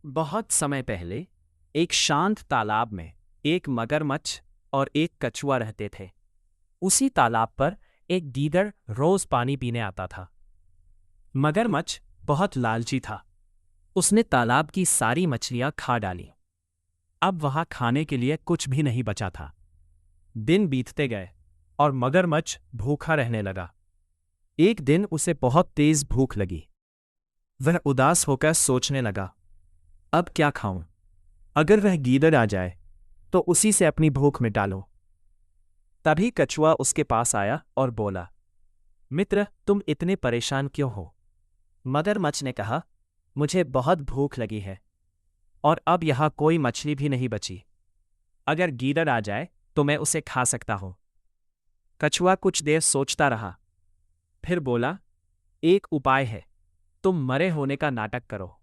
बहुत समय पहले एक शांत तालाब में एक मगरमच्छ और एक कछुआ रहते थे। उसी तालाब पर एक गीदड़ रोज पानी पीने आता था। मगरमच्छ बहुत लालची था। उसने तालाब की सारी मछलियां खा डाली। अब वहां खाने के लिए कुछ भी नहीं बचा था। दिन बीतते गए और मगरमच्छ भूखा रहने लगा। एक दिन उसे बहुत तेज भूख लगी। वह उदास होकर सोचने लगा, अब क्या खाऊं? अगर वह गीदड़ आ जाए तो उसी से अपनी भूख मिटा लो। तभी कछुआ उसके पास आया और बोला, मित्र, तुम इतने परेशान क्यों हो? मगरमच्छ ने कहा, मुझे बहुत भूख लगी है और अब यहां कोई मछली भी नहीं बची। अगर गीदड़ आ जाए तो मैं उसे खा सकता हूं। कछुआ कुछ देर सोचता रहा, फिर बोला, एक उपाय है, तुम मरे होने का नाटक करो।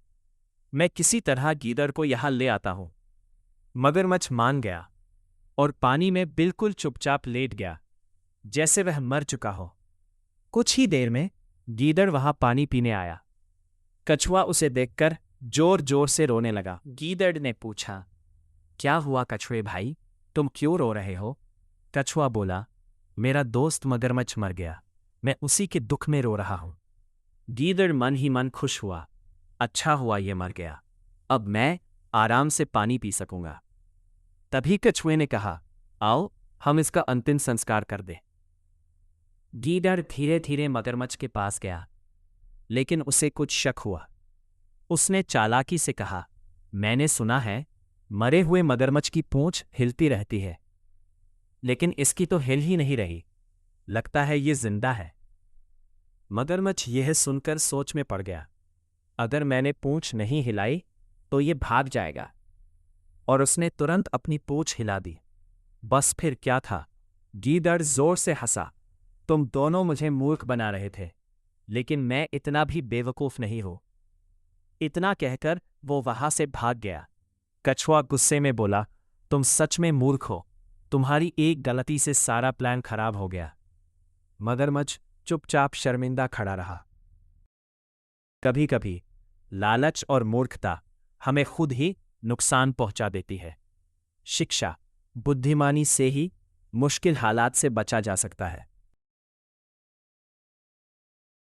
मैं किसी तरह गीदड़ को यहां ले आता हूं। मगरमच्छ मान गया और पानी में बिल्कुल चुपचाप लेट गया, जैसे वह मर चुका हो। कुछ ही देर में गीदड़ वहां पानी पीने आया। कछुआ उसे देखकर जोर जोर से रोने लगा। गीदड़ ने पूछा, क्या हुआ कछुए भाई, तुम क्यों रो रहे हो? कछुआ बोला, मेरा दोस्त मगरमच्छ मर गया, मैं उसी के दुख में रो रहा हूं। गीदड़ मन ही मन खुश हुआ, अच्छा हुआ ये मर गया, अब मैं आराम से पानी पी सकूंगा। तभी कछुए ने कहा, आओ हम इसका अंतिम संस्कार कर दें। गीदड़ धीरे धीरे मगरमच्छ के पास गया, लेकिन उसे कुछ शक हुआ। उसने चालाकी से कहा, मैंने सुना है मरे हुए मगरमच्छ की पूंछ हिलती रहती है, लेकिन इसकी तो हिल ही नहीं रही, लगता है ये जिंदा है। मगरमच्छ यह सुनकर सोच में पड़ गया, अगर मैंने पूंछ नहीं हिलाई तो ये भाग जाएगा, और उसने तुरंत अपनी पूंछ हिला दी। बस फिर क्या था, गीदड़ जोर से हंसा, तुम दोनों मुझे मूर्ख बना रहे थे, लेकिन मैं इतना भी बेवकूफ नहीं हूं। इतना कहकर वो वहां से भाग गया। कछुआ गुस्से में बोला, तुम सच में मूर्ख हो, तुम्हारी एक गलती से सारा प्लान खराब हो गया। मगरमच्छ चुपचाप शर्मिंदा खड़ा रहा। कभी कभी लालच और मूर्खता हमें खुद ही नुकसान पहुंचा देती है। शिक्षा, बुद्धिमानी से ही मुश्किल हालात से बचा जा सकता है।